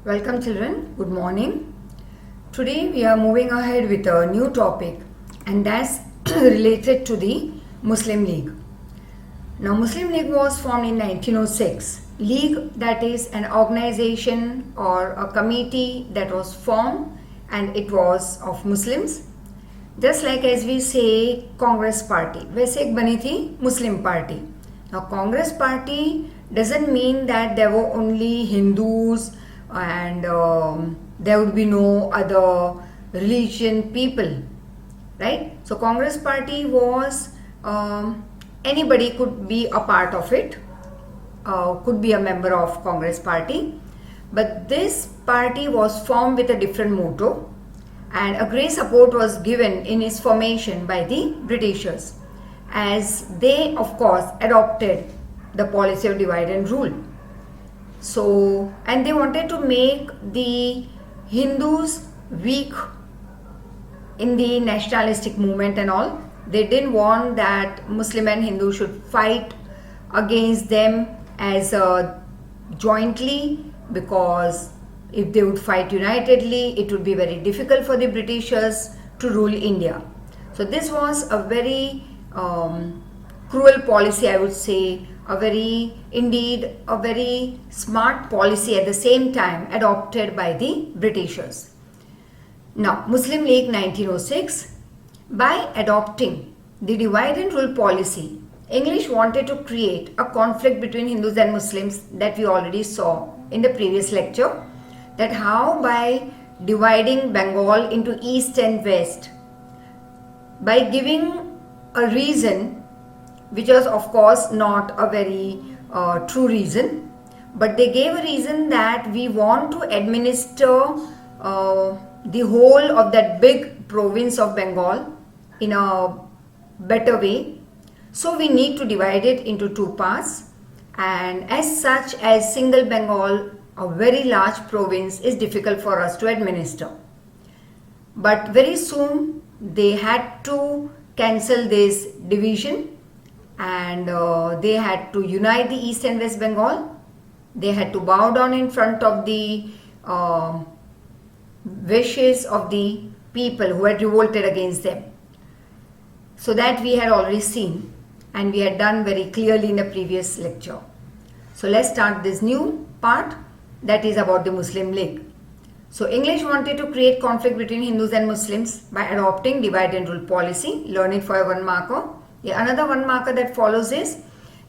Welcome children, good morning. Today we are moving ahead with a new topic and that's related to the Muslim League. Now Muslim League was formed in 1906. League, that is an organization or a committee that was formed and it was of Muslims. Just like as we say Congress party, वैसे एक बनी थी Muslim party. Now Congress party doesn't mean that there were only Hindus and there would be no other religion people, right? So Congress party was anybody could be a part of it, could be a member of Congress party, but this party was formed with a different motto and a great support was given in its formation by the Britishers, as they of course adopted the policy of divide and rule. So, and they wanted to make the Hindus weak in the nationalistic movement and all. They didn't want that Muslim and Hindu should fight against them as jointly, because if they would fight unitedly, it would be very difficult for the Britishers to rule India. So this was a very cruel policy, I would say, a very smart policy at the same time adopted by the Britishers. Now, Muslim League 1906, by adopting the divide and rule policy, English wanted to create a conflict between Hindus and Muslims that we already saw in the previous lecture, that how by dividing Bengal into East and West, by giving a reason which was of course not a very true reason, but they gave a reason that we want to administer the whole of that big province of Bengal in a better way. So we need to divide it into two parts, and as such, as single Bengal, a very large province, is difficult for us to administer. But very soon they had to cancel this division and they had to unite the East and West Bengal. They had to bow down in front of the wishes of the people who had revolted against them. So that we had already seen and we had done very clearly in the previous lecture. So let's start this new part, that is about the Muslim League. So English wanted to create conflict between Hindus and Muslims by adopting divide and rule policy. Learn it for a one marker. Another one marker that follows is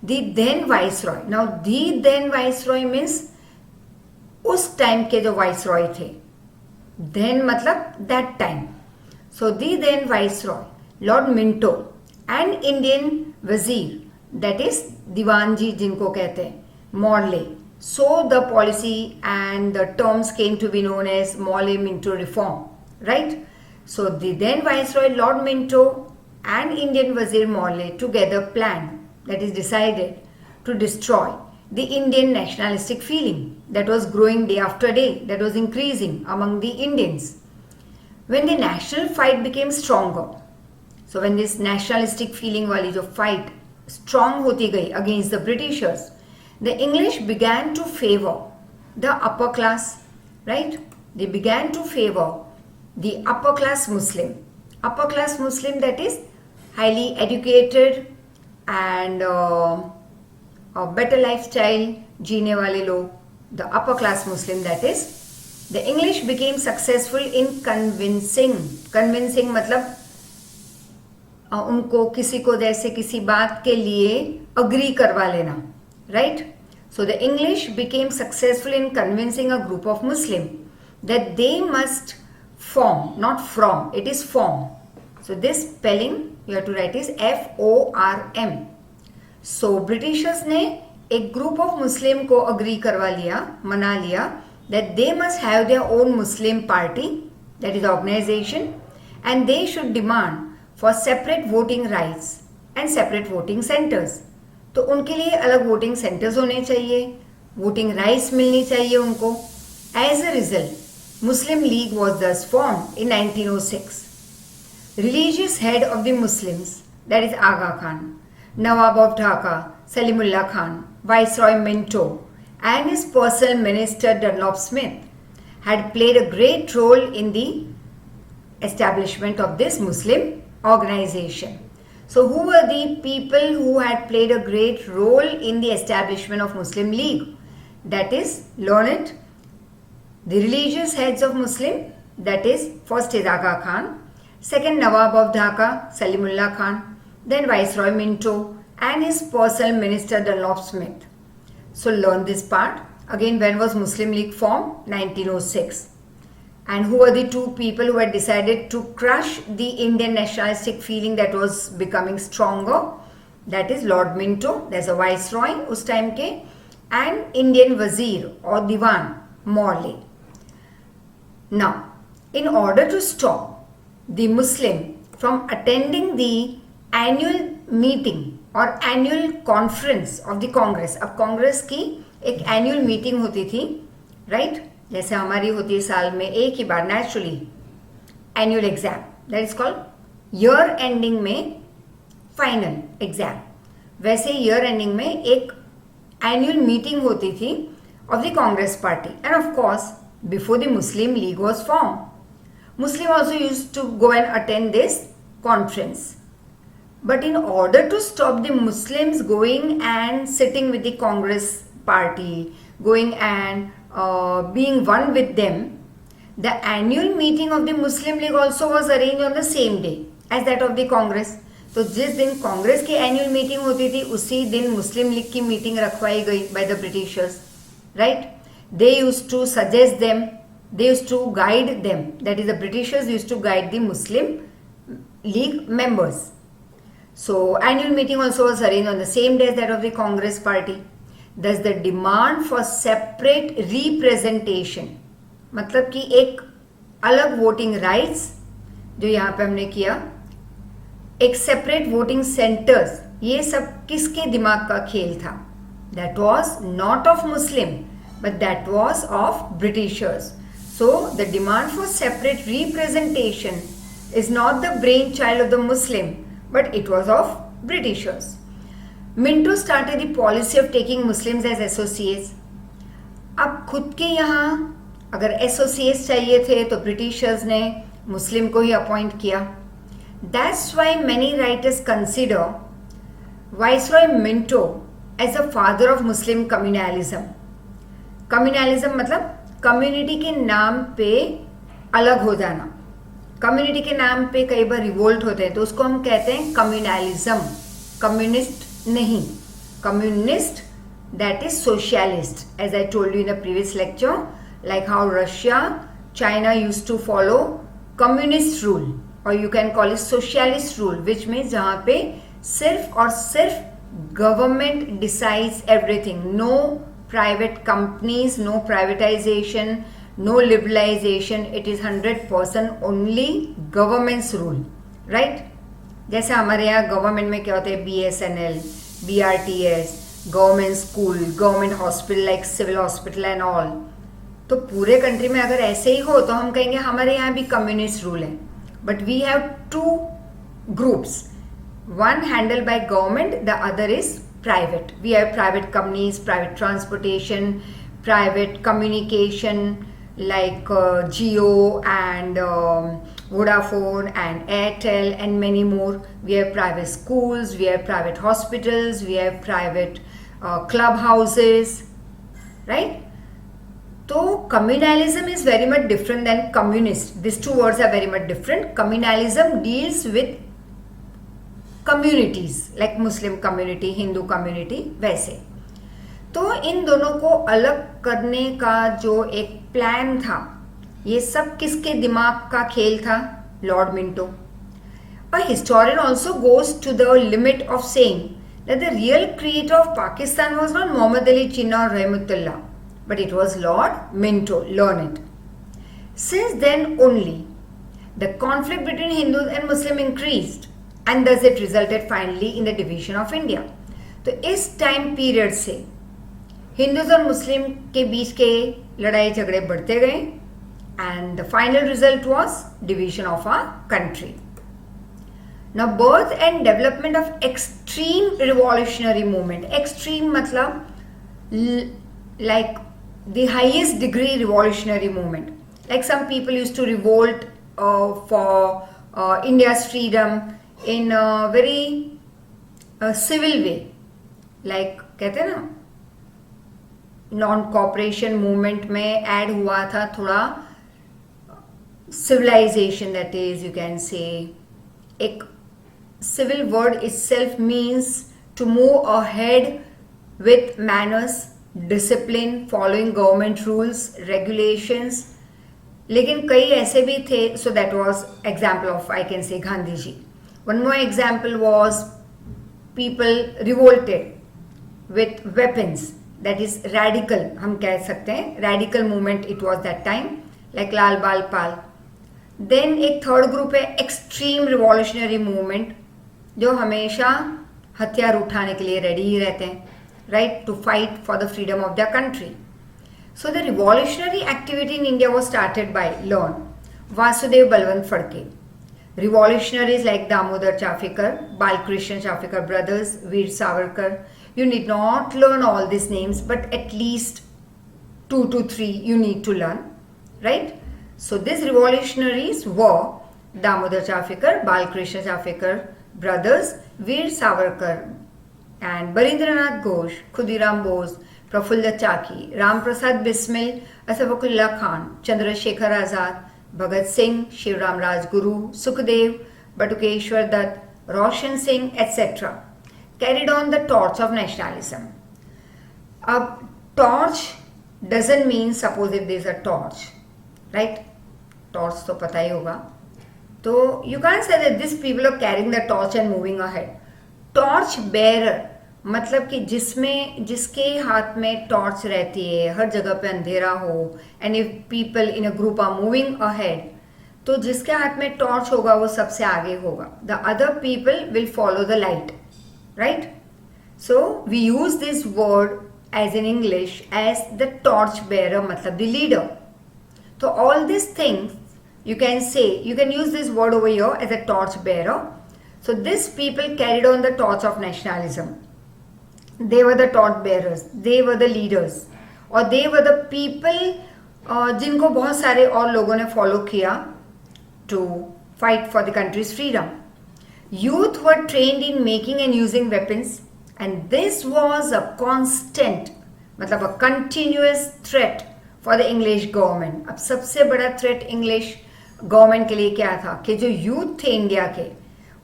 the then Viceroy. Now the then Viceroy means उस time के जो Viceroy थे. Then मतलब that time. So the then Viceroy, Lord Minto, and Indian Wazir, that is Diwanji जिनको कहते हैं, Morley. So the policy and the terms came to be known as Morley-Minto reform, right? So the then Viceroy Lord Minto and Indian Wazir Morley together planned, that is decided, to destroy the Indian nationalistic feeling that was growing day after day, that was increasing among the Indians. When the national fight became stronger, so when this nationalistic feeling wali jo fight strong hoti gayi against the Britishers, the English began to favor the upper class, right? They began to favor the upper class Muslim. Upper class Muslim, that is highly educated and a better lifestyle जीने वाले लोग, the upper class Muslim, that is. The English became successful in convincing मतलब उनको किसी को जैसे किसी बात के लिए agree करवा लेना, right? So the English became successful in convincing a group of Muslim that they must form, not from, it is form. So this spelling you have to write is FORM. So Britishers ने एक group of Muslim को agree करवा लिया, मना लिया, that they must have their own Muslim party, that is organization, and they should demand for separate voting rights and separate voting centers. तो उनके लिए अलग वोटिंग सेंटर्स होने चाहिए, वोटिंग राइट्स मिलनी चाहिए उनको. As a result, Muslim League was thus formed in 1906. Religious head of the Muslims, that is Aga Khan, Nawab of Dhaka, Salimullah Khan, Viceroy Minto, and his personal minister Dunlop Smith had played a great role in the establishment of this Muslim organization. So who were the people who had played a great role in the establishment of Muslim League? That is learned, the religious heads of Muslim, that is first is Aga Khan, second Nawab of Dhaka, Salimullah Khan, then Viceroy Minto and his personal minister Dunlop Smith. So learn this part. Again, when was Muslim League formed? 1906. And who were the two people who had decided to crush the Indian nationalistic feeling that was becoming stronger? That is Lord Minto, there's a viceroy उस time के, and Indian Wazir or Diwan Morley. Now, in order to stop the Muslim from attending the annual meeting और annual conference of the Congress, अब कांग्रेस की एक annual meeting होती थी, right? जैसे हमारी होती है साल में एक ही बार naturally annual exam, that is called year ending में फाइनल एग्जाम, वैसे ईयर एंडिंग में एक एनुअल मीटिंग होती थी of the Congress party. And of course before the Muslim League was form, Muslim also used to go and attend this conference. But in order to stop the Muslims going and sitting with the Congress party, going and being one with them, the annual meeting of the Muslim League also was arranged on the same day as that of the Congress. तो जिस दिन कांग्रेस की annual meeting होती थी उसी दिन मुस्लिम league की meeting रखवाई गई by the Britishers, right? They used to suggest them, they used to guide them, that is the Britishers used to guide the Muslim League members. So annual meeting also was arranged on the same day as that of the Congress party. Thus the demand for separate representation, मतलब कि एक अलग voting rights जो यहाँ पे हमने किया, एक सेपरेट वोटिंग सेंटर्स, ये सब किसके दिमाग का खेल था? That was not of Muslim, but that was of Britishers. So the demand for separate representation is not the brainchild of the Muslim, but it was of Britishers. Minto started the policy of taking Muslims as associates. अब खुद के यहाँ अगर associates चाहिए थे तो Britishers ने मुस्लिम को ही अपॉइंट किया. That's why many writers consider Viceroy Minto as the father of Muslim communalism. Communalism मतलब कम्युनिटी के नाम पे अलग हो जाना. कम्युनिटी के नाम पे कई बार रिवोल्ट होते हैं तो उसको हम कहते हैं कम्युनलिज्म. कम्युनिस्ट नहीं, communist that is socialist, as I told you in a previous lecture, like how Russia, China used to follow communist rule और you can call it socialist rule, which means जहाँ पे सिर्फ और सिर्फ government decides everything, no private companies, no privatization, no liberalization, it is 100% only government's rule, right? जैसे हमारे यहाँ government में क्या होता है, BSNL, BRTS, government school, government hospital like civil hospital and all. तो पूरे कंट्री में अगर ऐसे ही हो तो हम कहेंगे हमारे यहाँ भी कम्युनिस्ट रूल है. But we have two groups, one handle by government, the other is private. We have private companies, private transportation, private communication like Jio and Vodafone and Airtel and many more. We have private schools, we have private hospitals, we have private clubhouses, right? So communalism is very much different than communist. These two words are very much different. Communalism deals with communities like Muslim community, Hindu community, वैसे. तो इन दोनों को अलग करने का जो एक plan था, ये सब किसके दिमाग का खेल था? Lord Minto. A historian also goes to the limit of saying that the real creator of Pakistan was not Muhammad Ali Jinnah or Rahmatullah, but it was Lord Minto, learned. Since then only, the conflict between Hindus and Muslims increased and thus it resulted finally in the division of India. तो इस time period से Hindus और मुस्लिम के बीच के लड़ाई झगड़े बढ़ते गए and the final result was division of our country. Now birth and development of extreme revolutionary movement. Extreme मतलब like the highest degree revolutionary movement. Like some people used to revolt for India's freedom in a very civil way. Like कहते हैं ना, non cooperation movement में add हुआ था थोड़ा civilization, that is, you can say, एक civil word itself means to move ahead with manners, discipline, following government rules, regulations. लेकिन कई ऐसे भी थे, so that was example of, I can say, Gandhi ji. One more example was people revolted with weapons, that is radical, हम कह सकते हैं radical movement it was that time, like Lal Bal Pal. Then एक third group है extreme revolutionary movement, जो हमेशा हथियार उठाने के लिए रेडी ही रहते हैं, right, to fight for the freedom of the country. So the revolutionary activity in India was started by Lord Vasudev Balwant Phadke. Revolutionaries like Damodar Chafikar, Balkrishna Chafikar brothers, Veer Savarkar. You need not learn all these names, but at least 2 to 3 you need to learn, right? So these revolutionaries were Damodar Chafikar, Balkrishna Chafikar brothers, Veer Savarkar, and Barindranath Ghosh, Khudiram Bose, Prafulla Chaki, Ram Prasad Bismil, Asafullah Khan, Chandrasekhar Azad, Bhagat Singh, Shivram Rajguru, Sukhdev, Batukeshwar Dutt, Roshan Singh, etc. carried on the torch of nationalism. A torch doesn't mean, suppose if there is a torch, right? Torch तो पता ही होगा. तो you can't say that these people are carrying the torch and moving ahead. Torch bearer मतलब कि जिसके हाथ में torch रहती है, हर जगह पे अंधेरा हो, and if people in a group are moving ahead, तो जिसके हाथ में टॉर्च होगा वो सबसे आगे होगा. The other people will follow the light, right? So we use this word as in English as the torch bearer, मतलब द लीडर. तो all this things you can say, you can use this word over here as a torch bearer. So these people carried on the torch of nationalism. They were the torch bearers, they were the leaders, और they were the people जिनको बहुत सारे और लोगों ने follow किया to fight for the country's freedom. Youth were trained in making and using weapons, and this was a constant, मतलब a continuous threat for the English government. अब सबसे बड़ा threat English गवर्नमेंट के लिए क्या था कि जो यूथ थे इंडिया के,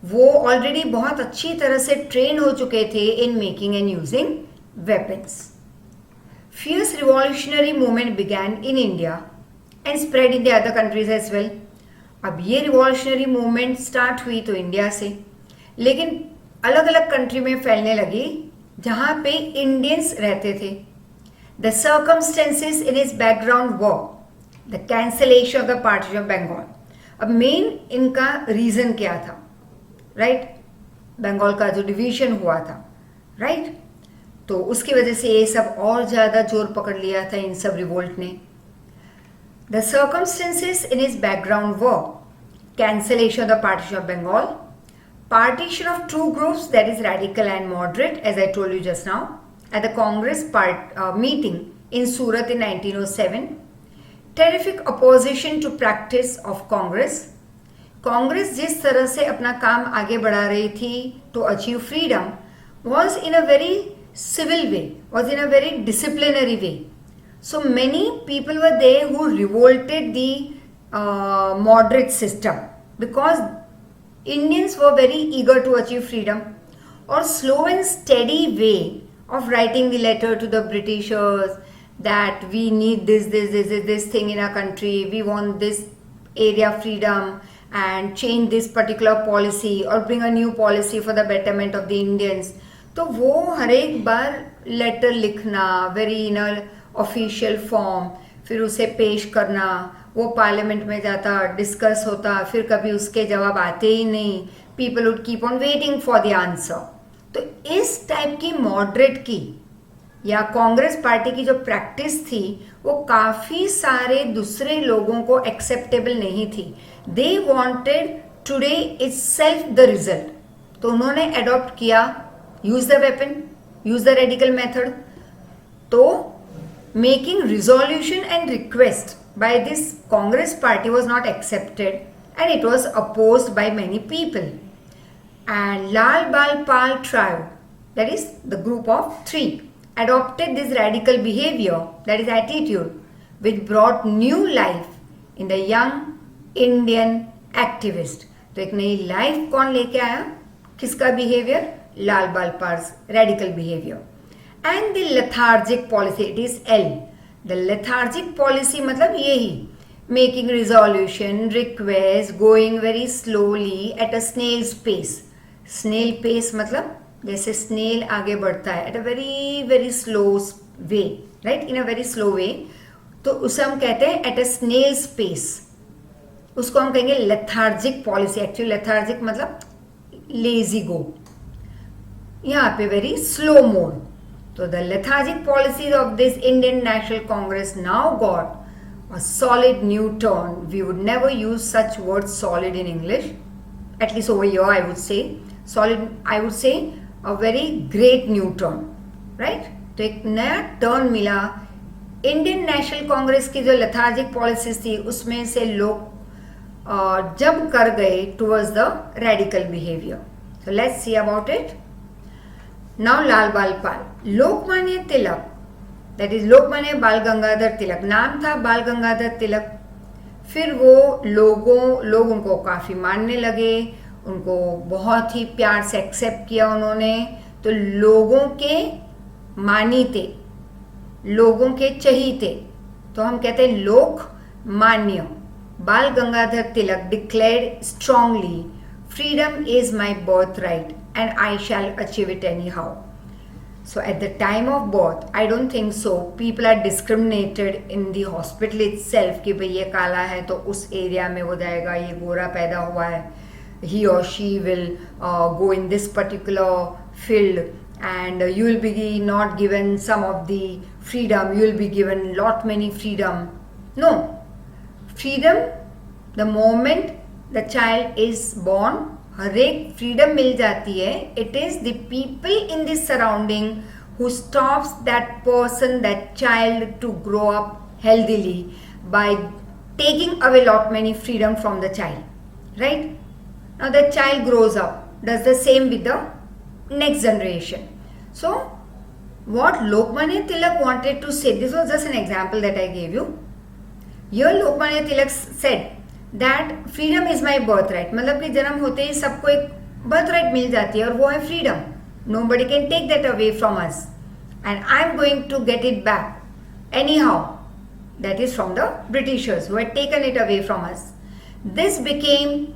वो ऑलरेडी बहुत अच्छी तरह से ट्रेन हो चुके थे in making and using weapons. Fierce revolutionary movement began in India and spread in the other countries as well. अब ये रिवॉल्यूशनरी मूवमेंट स्टार्ट हुई तो इंडिया से, लेकिन अलग अलग कंट्री में फैलने लगी जहाँ पे इंडियंस रहते थे. The circumstances in its background were the cancellation of the partition of Bengal. अब मेन इनका रीजन क्या था, राइट? बंगाल का जो डिवीजन हुआ था, राइट? तो उसकी वजह से ये सब और ज़्यादा जोर पकड़ लिया था इन सब रिवोल्ट ने. The circumstances in its background were cancellation of the partition of Bengal, partition of two groups, that is radical and moderate, as I told you just now, at the Congress meeting in Surat in 1907. Terrific opposition to practice of Congress. Congress जिस तरह से अपना काम आगे बढ़ा रही थी to achieve freedom was in a very civil way, was in a very disciplinary way. So many people were there who revolted the moderate system because Indians were very eager to achieve freedom. Or slow and steady way of writing the letter to the Britishers that we need this thing in our country, we want this area freedom and change this particular policy or bring a new policy for the betterment of the Indians. तो वो हर एक बार letter लिखना very in official form, फिर उसे पेश करना, वो parliament में जाता, डिस्कस होता, फिर कभी उसके जवाब आते ही नहीं, people would keep on waiting for the answer. तो इस टाइप की मॉडरेट की या कांग्रेस पार्टी की जो प्रैक्टिस थी वो काफ़ी सारे दूसरे लोगों को एक्सेप्टेबल नहीं थी. They wanted today itself the result. तो उन्होंने अडॉप्ट किया use the weapon, use the radical method. तो making resolution and request by this Congress party was not accepted and it was opposed by many people. And Lal Bal Pal tribe, that is the group of three, adopted this radical behavior, that is attitude, which brought new life in the young Indian activist. तो एक नई life कौन लेके आया? किसका behaviour? Lal Bal Pal radical behaviour. And the lethargic policy, it is L. The lethargic policy मतलब यही, making resolution, request, going very slowly at a snail's pace. Snail pace मतलब जैसे स्नेल आगे बढ़ता है at a very very slow way, right, in a very slow way. तो उसे हम कहते हैं एट अ स्नेल्स पेस. उसको हम कहेंगे लेथार्जिक पॉलिसी. एक्चुअली लेथार्जिक मतलब लेजी गो, यहाँ पे वेरी स्लो मोड. तो the lethargic policies of this Indian National Congress now got a solid new turn. We would never use such word solid in English, at least over here I would say solid, I would say a very great new turn, right. तो एक नया turn मिला. Indian National Congress की जो lethargic policies थी उसमें से लोग जब कर गए towards the radical behaviour. So let's see about it. Now Lal Bal Pal, Lokmanya Tilak, that is Lokmanya Bal Gangadhar तिलक, नाम था बाल गंगाधर तिलक. फिर वो लोग उनको काफी मानने लगे, उनको बहुत ही प्यार से एक्सेप्ट किया उन्होंने. तो लोगों के मानीते, लोगों के चहीते, तो हम कहते हैं लोक मान्य. बाल गंगाधर तिलक declared strongly, freedom is my birthright and I shall achieve it anyhow. So at the time of birth, I don't think so people are discriminated in the hospital itself कि भाई ये काला है तो उस एरिया में वो जाएगा, ये गोरा पैदा हुआ है, he or she will go in this particular field and you will be not given some of the freedom, you will be given lot many freedom. No. Freedom the moment the child is born, हर एक freedom मिल जाती है. It is the people in this surrounding who stops that person, that child to grow up healthily by taking away lot many freedom from the child, right. Now the child grows up, does the same with the next generation. So what Lokmanya Tilak wanted to say, this was just an example that I gave you. Here Lokmanya Tilak said that freedom is my birthright. मतलब कि जन्म होते ही सबको एक birthright मिल जाती है और वो है freedom. Nobody can take that away from us. And I am going to get it back anyhow. That is from the Britishers who had taken it away from us. This became,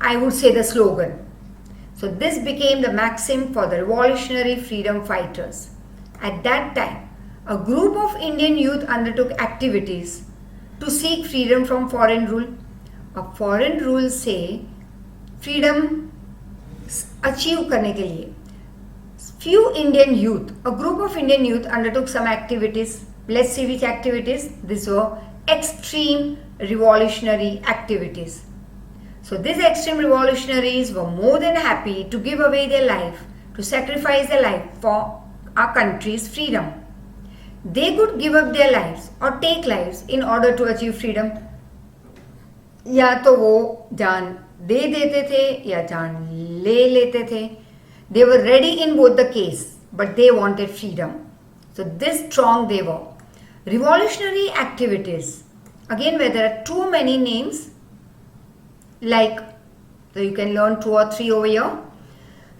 I would say, the slogan. So this became the maxim for the revolutionary freedom fighters. At that time, a group of Indian youth undertook activities to seek freedom from foreign rule. अब foreign rule से freedom achieve करने के लिए few Indian youth, a group of Indian youth undertook some activities. Let's see which activities. These were extreme revolutionary activities. So these extreme revolutionaries were more than happy to give away their life, to sacrifice their life for our country's freedom. They could give up their lives or take lives in order to achieve freedom. या तो वो जान दे देते थे या जान ले लेते थे. They were ready in both the case, but they wanted freedom. So this strong they were. Revolutionary activities. Again, where there are too many names, like, so you can learn 2 or 3 over here.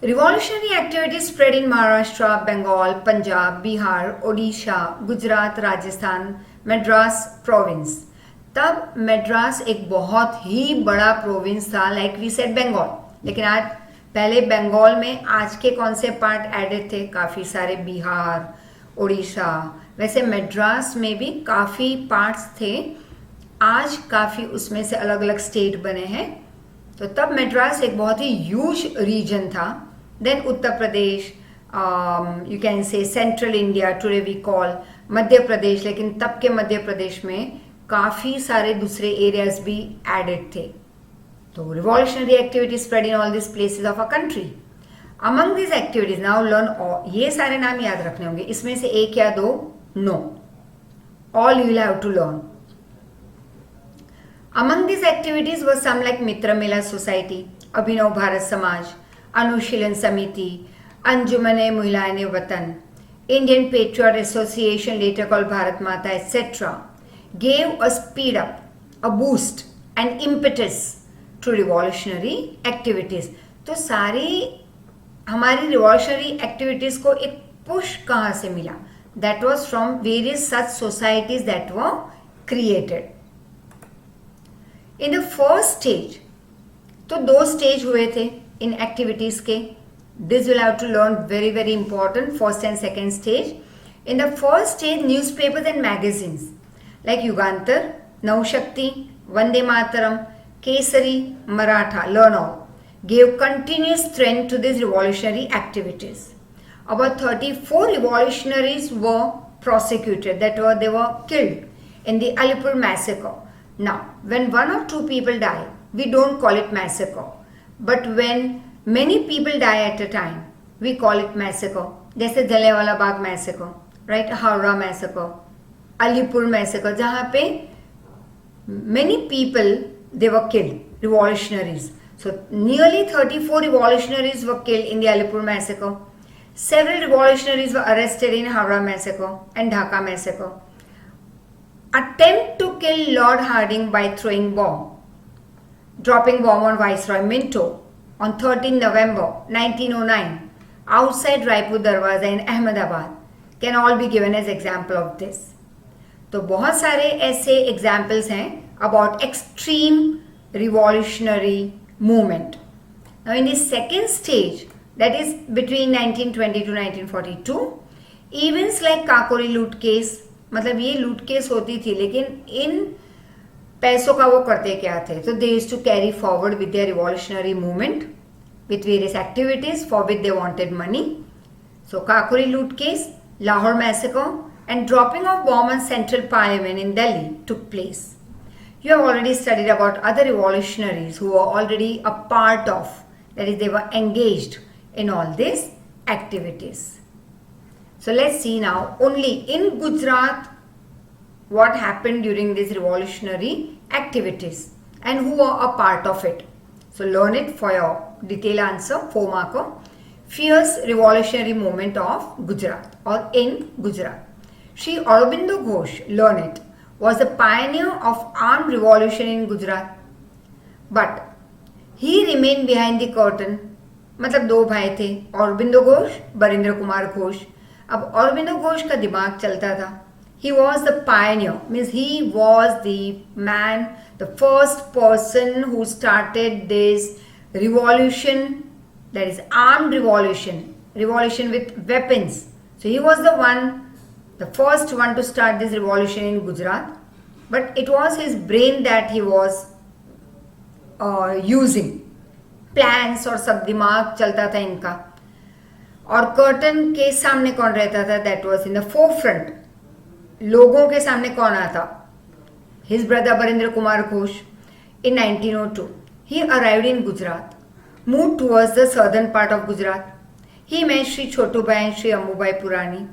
Revolutionary activities spread in Maharashtra, Bengal, Punjab, Bihar, Odisha, Gujarat, Rajasthan, Madras province. तब मद्रास एक बहुत ही बड़ा province था, like we said Bengal. लेकिन आज पहले बंगाल में आज के कौन से पार्ट एडेड थे? काफ़ी सारे, बिहार, उड़ीसा. वैसे मद्रास में भी काफ़ी पार्ट्स थे, आज काफ़ी उसमें से अलग अलग स्टेट बने हैं. तो तब मद्रास एक बहुत ही ह्यूज रीजन था. Then Uttar Pradesh, you can say central India, today we call Madhya Pradesh. लेकिन तब के मध्य प्रदेश में काफ़ी सारे दूसरे एरियाज भी एडेड थे. तो revolutionary activities spread in all this places of a country. Among this activities now learn, ये सारे नाम याद रखने होंगे, इसमें से एक या दो no. all you will have to learn. Among these activities were some like Mitra Mela Society, Abhinav Bharat Samaj, Anushilan Samiti, Anjumane Muhilaine Watan, Indian Patriot Association, later called Bharat Mata, etc., gave a speed up, a boost, and impetus to revolutionary activities. तो सारी हमारी revolutionary activities को एक push कहाँ से मिला? That was from various such societies that were created. In the first stage, तो दो stage हुए थे in activities के. This will have to learn very very important, first and second stage. In the first stage, newspapers and magazines like Yugantar, Navshakti, Vande Mataram, Kesari, Maratha, Learn All gave continuous strength to these revolutionary activities. About 34 revolutionaries were prosecuted, they were killed in the Alipur massacre. Now, when one or two people die, we don't call it massacre. But when many people die at a time, we call it massacre. जैसे Jallianwala Bagh massacre, right? Howrah massacre, Alipur massacre, जहाँ पे many people they were killed, revolutionaries. So nearly 34 revolutionaries were killed in the Alipur massacre. Several revolutionaries were arrested in Howrah massacre and Dhaka massacre. Attempt to kill Lord Hardinge by throwing bomb, dropping bomb on Viceroy Minto on 13 November 1909 outside Raipur Darwaza in Ahmedabad can all be given as example of this. तो बहुत सारे ऐसे examples हैं about extreme revolutionary movement. Now in the second stage, that is between 1920 to 1942, events like Kakori loot case, मतलब ये लूट case होती थी लेकिन इन पैसों का वो करते क्या थे? तो they used to carry forward with their revolutionary movement with various activities for which they wanted money. So Kakori loot case, Lahore massacre, and dropping of bomb on Central Parliament in Delhi took place. You have already studied about other revolutionaries who were already a part of, that is, they were engaged in all these activities. So let's see now only in Gujarat what happened during these revolutionary activities and who were a part of it. So learn it for your detailed answer, 4 marker. Fierce revolutionary movement of Gujarat or in Gujarat. Sri Aurobindo Ghosh, learn it, was the pioneer of armed revolution in Gujarat. But he remained behind the curtain. मतलब दो भाई थे, औरबिंदो घोष, बरिंद्र कुमार घोष. अब औरबिंदो घोष का दिमाग चलता था. He was the pioneer, means he was the man, the first person who started this revolution, that is armed revolution, revolution with weapons. So he was the one, the first one to start this revolution in Gujarat. But it was his brain that he was using. Plans और सब दिमाग चलता था इनका. और curtain के सामने कौन रहता था? That was in the forefront. लोगों के सामने कौन आता? His brother Barindra Kumar Ghosh. In 1902 he arrived in Gujarat, move towards the southern part of Gujarat. He met Shri Chhotubhai and Shri Ambubhai Purani,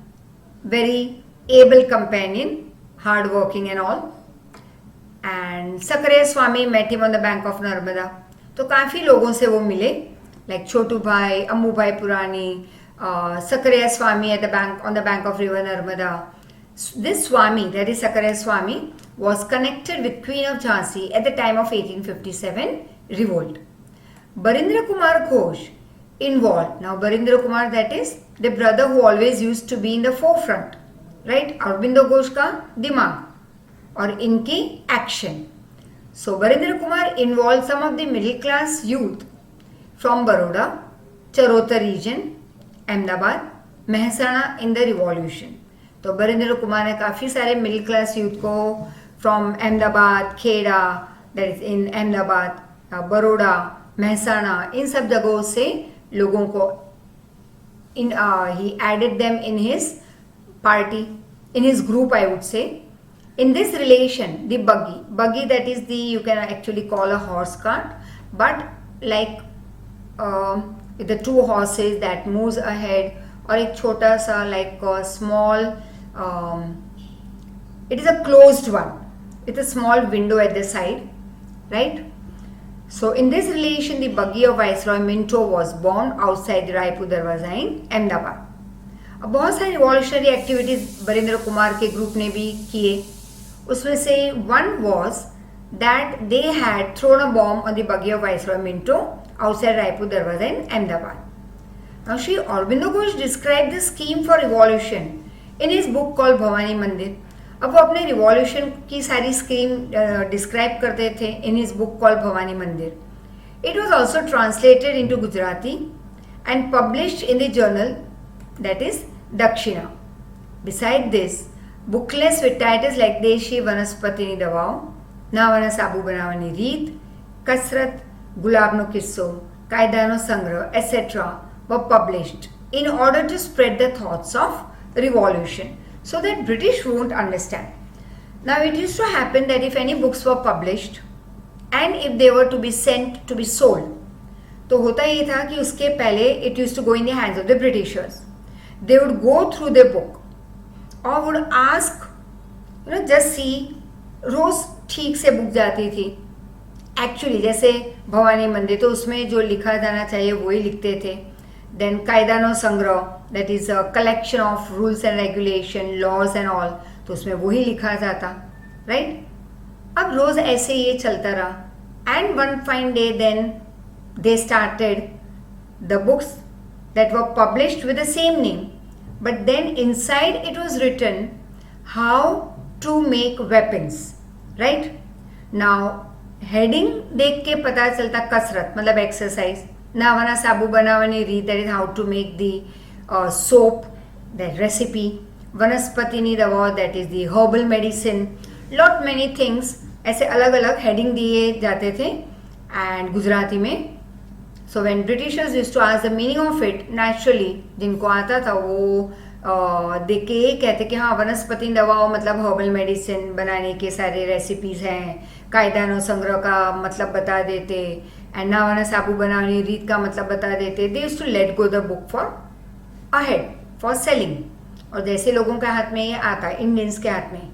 very able companion, hard working and all. And Sakaria Swami met him on the bank of Narmada. तो काफ़ी लोगों से वो मिले, लाइक छोटू भाई, Ammu Bhai Purani, Sakaria Swami at the bank on the bank of river Narmada. This Swami, that is Sakaria Swami, was connected with Queen of Jhansi at the time of 1857 revolt. Barindra Kumar Ghosh involved. Now Barindra Kumar, that is the brother who always used to be in the forefront, right? Aurobindo Ghosh का दिमाग और इनकी action. So Barindra Kumar involved some of the middle class youth from Baroda, Charota region, Ahmedabad, Mehsana in the revolution. तो Barindra Kumar ने काफ़ी सारे middle class youth को from Ahmedabad, Kheda, that is in Ahmedabad, Baroda, Mehsana, इन सब जगहों से लोगों को he added them in his party, in his group, I would say. In this relation, the buggy, that is the, you can actually call a horse cart, but like the two horses that moves ahead, और एक छोटा सा like a small It is a closed one with a small window at the side, right? So in this relation, the buggy of Viceroy Minto was born outside the Raipur Darwaza in Ahmedabad. अब बहुत सारी revolutionary activities Barindra Kumar के group ने भी किए. उसमें से one was that they had thrown a bomb on the buggy of viceroy Minto outside Raipur Darwaza in Ahmedabad. Now Shri Aurobindo Ghosh describe the scheme for revolution in his book called Bhavani Mandir. अब वो अपने रिवॉल्यूशन की सारी स्कीम डिस्क्राइब करते थे in his book called Bhavani Mandir. It was also translated into Gujarati and published in the journal that is Dakshina. Beside this, booklets with titles like Deshi Vanaspatini Davao, Navana Sabu Banavani Reet, Kasrat, Gulabno Kisso, Kaidano Sangra, etc. were published in order to spread the thoughts of revolution so that British won't understand. Now it used to happen that if any books were published and if they were to be sent to be sold, तो होता ये था कि उसके पहले it used to go in the hands of the Britishers. They would go through the book or would ask, just see, रोज ठीक से book जाती थी. एक्चुअली जैसे भवानी मंदिर तो उसमें जो लिखा जाना चाहिए वही लिखते थे. देन कायदानो संग्रह, that is a collection of rules and regulation, laws and all, तो उसमें वही लिखा जाता, राइट. अब रोज ऐसे ये चलता रहा and one fine day then they started the books that were published with the same name, but then inside it was written how to make weapons, right. Now heading देख के पता चलता कसरत मतलब exercise, नावना साबू बनावनी रीत, that is how to make the soap, that recipe, वनस्पतिनी दवा, that is the herbal medicine, lot many things, ऐसे अलग अलग heading दिए जाते थे and गुजराती में. So when Britishers used to ask the meaning of it, naturally जिनको आता था वो देख के ये कहते कि हाँ वनस्पति दवाओं मतलब हर्बल मेडिसिन बनाने के सारे रेसिपीज हैं, कायदानो संग्रह का मतलब बता देते एंड नावाना साबू बनाने रीत का मतलब बता देते. They used to let go the book for ahead for selling. और जैसे लोगों के हाथ में ये आता है, इंडियंस के हाथ में,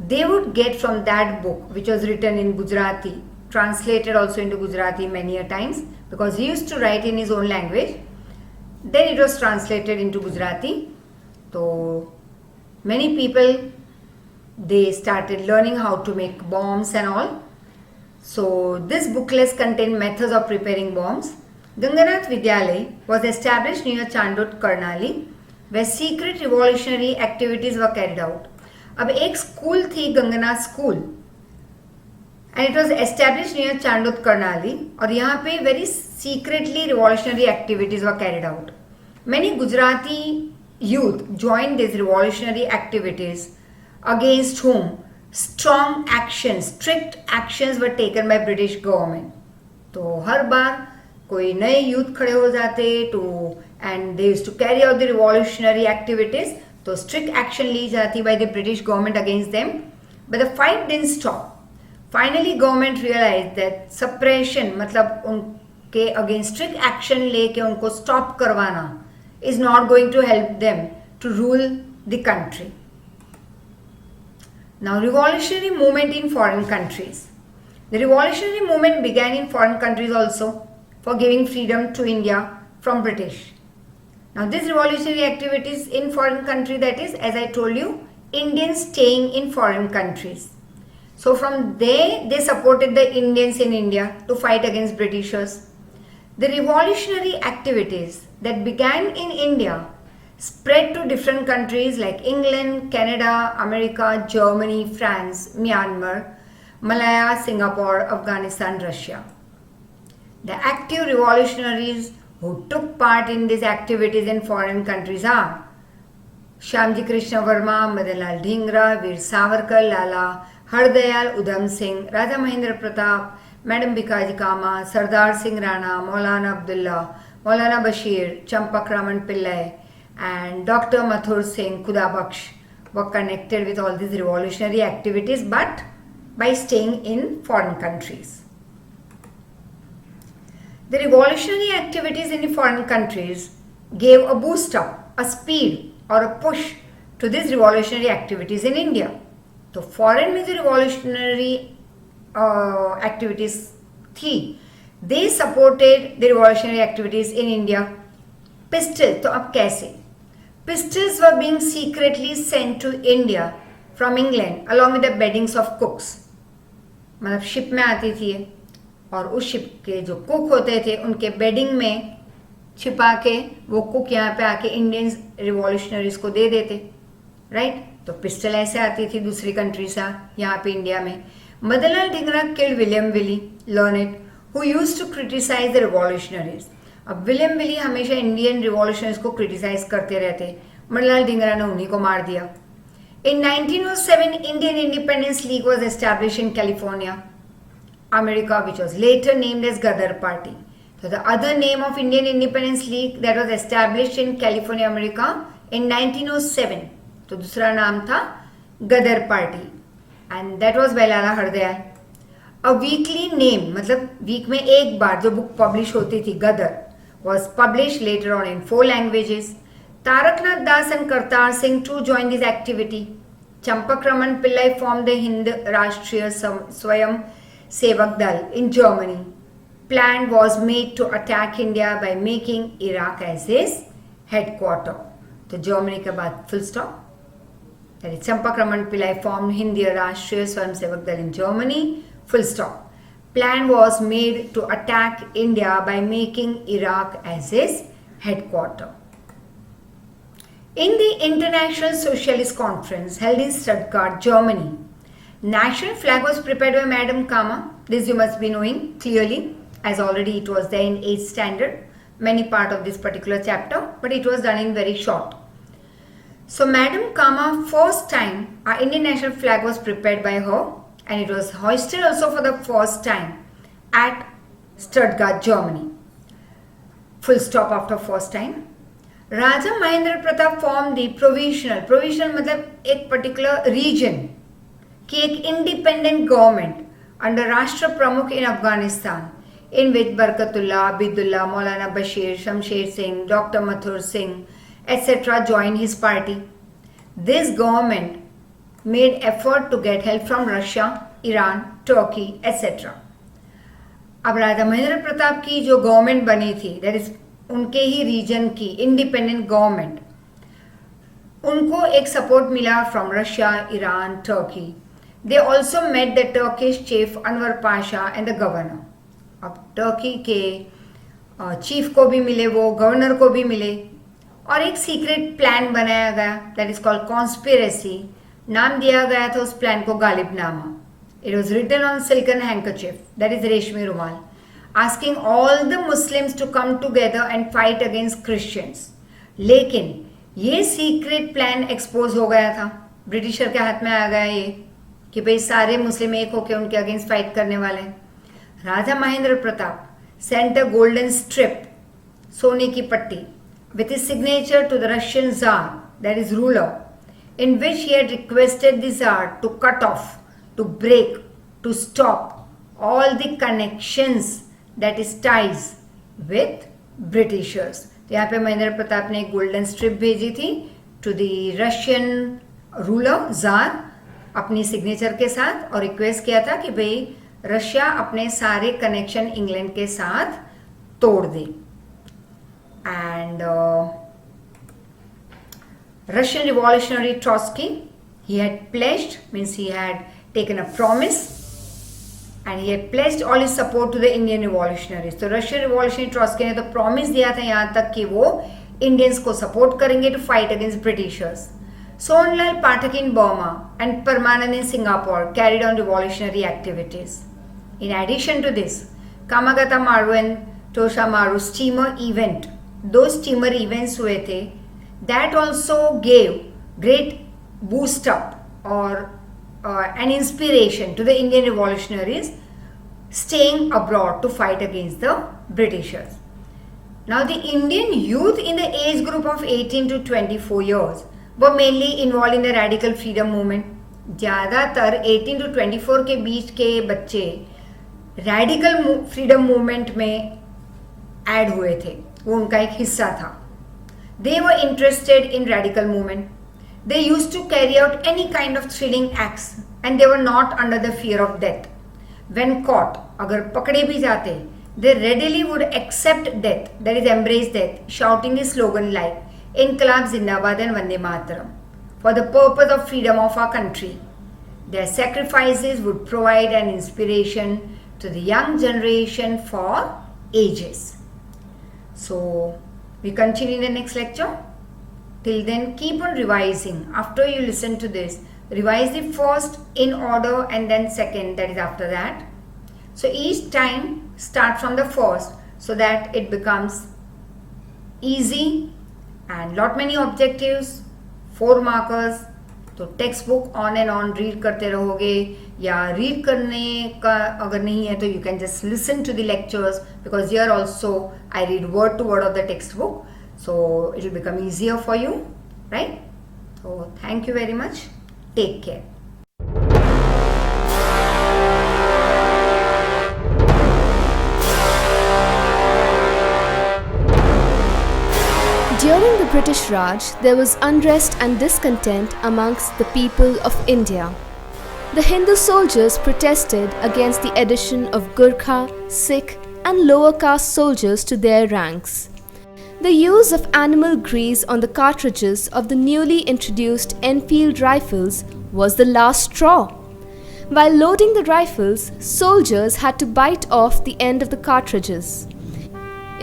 they would get from that book which was written in Gujarati, translated also into Gujarati many a times because he used to write in his own language. Then it was translated into Gujarati. So many people, they started learning how to make bombs and all. So this booklets contain methods of preparing bombs. Ganganath Vidyalaya was established near Chandot Karnali where secret revolutionary activities were carried out. अब एक school थी Ganganath school and it was established near Chandot Karnali और यहाँ पे very secretly revolutionary activities were carried out. Many Gujarati youth joined these revolutionary activities against whom strong actions, strict actions were taken by British government. तो हर बार कोई नए youth खड़े हो जाते तो and they used to carry out the revolutionary activities, तो strict action ली जाती by the British government against them. But the fight didn't stop. Finally government realized that suppression मतलब उनके against strict action लेके उनको stop करवाना is not going to help them to rule the country. Now revolutionary movement in foreign countries. The revolutionary movement began in foreign countries also for giving freedom to India from British. Now these revolutionary activities in foreign country, that is, as I told you, Indians staying in foreign countries. So from there they supported the Indians in India to fight against Britishers. The revolutionary activities that began in India spread to different countries like England, Canada, America, Germany, France, Myanmar, Malaya, Singapore, Afghanistan, Russia. The active revolutionaries who took part in these activities in foreign countries are Shyamji Krishna Verma, Madanlal Dhingra, Veer Savarkar, Lala Hardayal Udham Singh, Raja Mahendra Pratap, Madam Bikaji Kama, Sardar Singh Rana, Maulana Abdullah, Maulana Bashir, Champak Raman Pillai and Dr. Mathur Singh Khudabakhsh were connected with all these revolutionary activities but by staying in foreign countries. The revolutionary activities in the foreign countries gave a boost up, a speed or a push to these revolutionary activities in India. तो foreign में जो revolutionary activities थी, they supported the revolutionary activities in India. Pistol, तो अब कैसे? Pistols were being secretly sent to India from England along with the beddings of cooks. मतलब ship में आती थी और उस शिप के जो कुक होते थे उनके बेडिंग में छिपा के वो कुक यहाँ पे आके इंडियन रिवॉल्यूशनरीज को दे देते. राइट, तो पिस्टल ऐसे आती थी दूसरी कंट्री से यहाँ पे इंडिया में. Madanlal Dhingra killed William Wyllie लर्नेट who used to criticise the revolutionaries. अब विलियम विली हमेशा इंडियन रिवॉल्यूशनरीज को क्रिटिसाइज करते रहते. मदनलाल धिंगरा ने उन्हीं को मार दिया. In 1907, Indian Independence League was established in California, America, which was later named as Ghadar Party. So the other name of Indian Independence League that was established in California, America in 1907. तो दूसरा नाम था Ghadar Party, and that was by Lala Hardayal. A weekly name, मतलब week में एक बार जो book publish होती थी गदर, was published later on in 4 languages. Taraknath Das and Kartar Singh too joined this activity. Champak Raman Pillai formed the Hind Rashtriya Swayam Sevak Dal in Germany. Plan was made to attack India by making Iraq as his headquarter. तो Germany के बाद full stop. That is Champak Raman Pillai formed Hindi Rashtriya Swayam Sevak Dal in Germany. Full stop. Plan was made to attack India by making Iraq as his headquarter. In the International Socialist Conference held in Stuttgart, Germany, national flag was prepared by Madam Kama. This you must be knowing clearly, as already it was there in 8th standard, many part of this particular chapter, but it was done in very short. So Madam Kama, first time our Indian national flag was prepared by her, and it was hoisted also for the first time at Stuttgart, Germany. Full stop after first time. Raja Mahendra Pratap form the provisional मतलब एक particular reason की एक independent government under राष्ट्र प्रमुख इन अफगानिस्तान, इन विच Barkatullah, Abidullah, Maulana Bashir, Shamsher Singh, doctor Mathur Singh etcetera join his party. This government made effort to get help from Russia, Iran, Turkey etcetera. अब राजा महेंद्र प्रताप की जो government बनी थी, दैट इज उनके ही रीजन की इंडिपेंडेंट गवर्नमेंट, उनको एक सपोर्ट मिला from Russia, Iran, Turkey. They also met the Turkish chief Enver Pasha and the governor. अब टर्की के चीफ को भी मिले, वो गवर्नर को भी मिले, और एक सीक्रेट प्लान बनाया गया दैट इज कॉल्ड कॉन्स्पिरेसी. नाम दिया गया था उस प्लान को Ghalibnama. It was written on silken handkerchief, that is रेशमी रुमाल, asking all the Muslims to come together and fight against Christians. लेकिन ये सीक्रेट प्लान एक्सपोज हो गया था, ब्रिटिशर के हाथ में आ गया ये कि भाई सारे मुस्लिम एक होकर उनके अगेंस्ट फाइट करने वाले हैं. Raja Mahendra Pratap sent a golden strip, सोने की पट्टी, with his signature to the Russian Tsar, that is ruler, in which he had requested the Tsar to cut off, to break, to stop all the connections that is ties with Britishers. तो यहाँ पे महेंद्र प्रताप ने एक golden strip भेजी थी to the Russian ruler tsar अपनी signature के साथ, और रिक्वेस्ट किया था कि भाई रशिया अपने सारे कनेक्शन इंग्लैंड के साथ तोड़ दे. And Russian revolutionary Trotsky, he had pledged, means he had taken a promise, and he had pledged all his support to the Indian revolutionaries. तो रशियन रिवॉल्यूशनरी ट्रॉट्स्की ने तो प्रॉमिस दिया था यहाँ तक कि वो इंडियंस को सपोर्ट करेंगे to fight against Britishers. Sohanlal Pathak in Burma and Parmanand in Singapore carried on revolutionary activities. In addition to this, Kamagata Maru and Tosha Maru steamer event, दो steamer events हुए थे, that also gave great boost up or an inspiration to the Indian revolutionaries staying abroad to fight against the Britishers. Now the Indian youth in the age group of 18 to 24 years were mainly involved in the radical freedom movement. ज़्यादातर 18 to 24 के बीच के बच्चे radical freedom movement में add हुए थे, वो उनका एक हिस्सा था. They were interested in radical movement. they used to carry out any kind of thrilling acts and they were not under the fear of death. When caught, agar pakde bhi jate, they readily would accept death, that is embrace death, shouting a slogan like Inqilab Zindabad and Vande Mataram for the purpose of freedom of our country. Their sacrifices would provide an inspiration to the young generation for ages. So, we continue in the next lecture. Till then, keep on revising. After you listen to this, revise the first in order and then second, that is after that. So, each time start from the first so that it becomes easy and lot many objectives, 4 markers. तो text book on and on read करते रहोगे या read करने का अगर नहीं है तो you can just listen to the lectures because here also I read word to word of the text book so it will become easier for you right so thank you very much take care. During the British Raj, there was unrest and discontent amongst the people of India. The Hindu soldiers protested against the addition of Gurkha, Sikh and lower caste soldiers to their ranks. The use of animal grease on the cartridges of the newly introduced Enfield rifles was the last straw. While loading the rifles, soldiers had to bite off the end of the cartridges.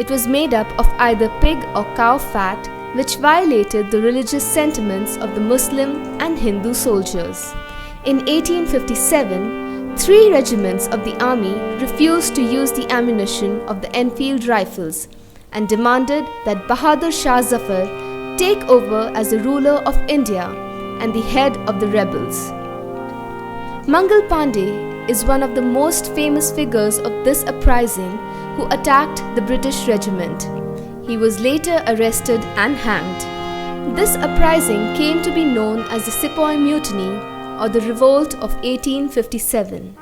It was made up of either pig or cow fat, which violated the religious sentiments of the Muslim and Hindu soldiers. In 1857, 3 regiments of the army refused to use the ammunition of the Enfield rifles and demanded that Bahadur Shah Zafar take over as the ruler of India and the head of the rebels. Mangal Pandey is one of the most famous figures of this uprising who attacked the British regiment. He was later arrested and hanged. This uprising came to be known as the Sepoy Mutiny or the Revolt of 1857.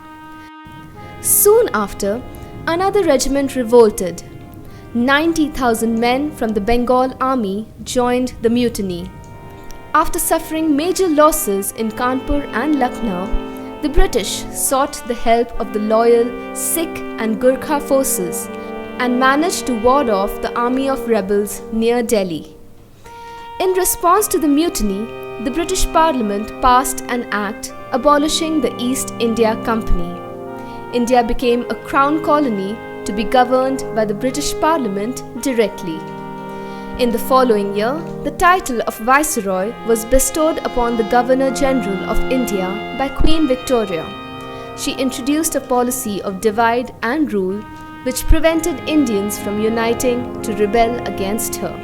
Soon after, another regiment revolted. 90,000 men from the Bengal army joined the mutiny. After suffering major losses in Kanpur and Lucknow, the British sought the help of the loyal Sikh and Gurkha forces and managed to ward off the army of rebels near Delhi. In response to the mutiny, the British Parliament passed an act abolishing the East India Company. India became a crown colony to be governed by the British Parliament directly. In the following year, the title of Viceroy was bestowed upon the Governor-General of India by Queen Victoria. She introduced a policy of divide and rule which prevented Indians from uniting to rebel against her.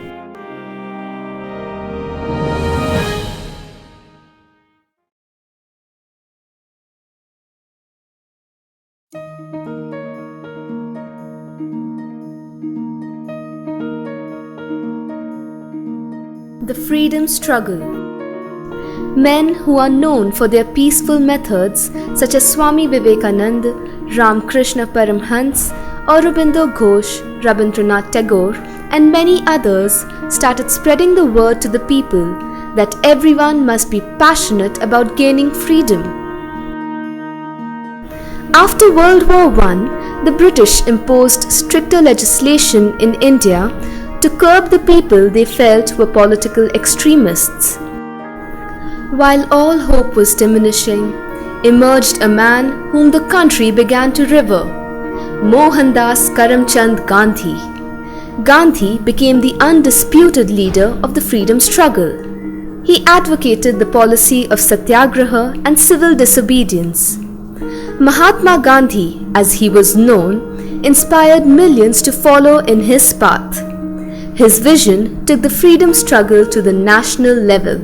The freedom struggle. Men who are known for their peaceful methods, such as Swami Vivekananda, Ramakrishna Paramhans, Aurobindo Ghosh, Rabindranath Tagore, and many others, started spreading the word to the people that everyone must be passionate about gaining freedom. After World War I, the British imposed stricter legislation in India to curb the people they felt were political extremists. While all hope was diminishing, emerged a man whom the country began to revere, Mohandas Karamchand Gandhi. Gandhi became the undisputed leader of the freedom struggle. He advocated the policy of satyagraha and civil disobedience. Mahatma Gandhi, as he was known, inspired millions to follow in his path. His vision took the freedom struggle to the national level.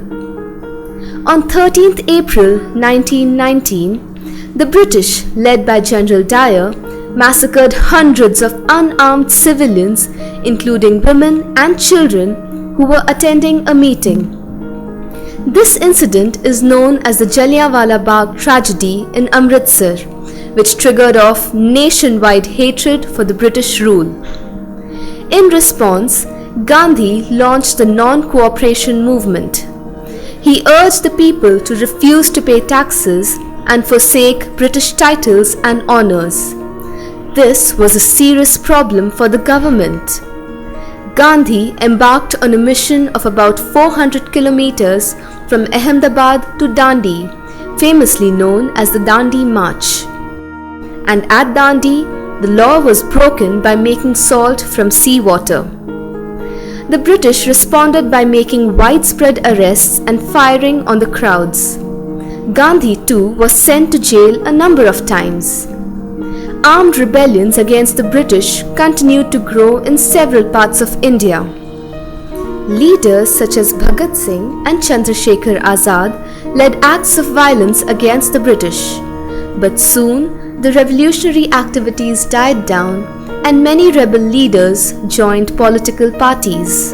On 13th April 1919, the British, led by General Dyer, massacred hundreds of unarmed civilians, including women and children, who were attending a meeting. This incident is known as the Jallianwala Bagh tragedy in Amritsar, which triggered off nationwide hatred for the British rule. In response, Gandhi launched the non-cooperation movement. He urged the people to refuse to pay taxes and forsake British titles and honours. This was a serious problem for the government. Gandhi embarked on a mission of about 400 kilometers from Ahmedabad to Dandi, famously known as the Dandi March. And at Dandi, the law was broken by making salt from seawater. The British responded by making widespread arrests and firing on the crowds. Gandhi too was sent to jail a number of times. Armed rebellions against the British continued to grow in several parts of India. Leaders such as Bhagat Singh and Chandrasekhar Azad led acts of violence against the British. But soon, the revolutionary activities died down and many rebel leaders joined political parties.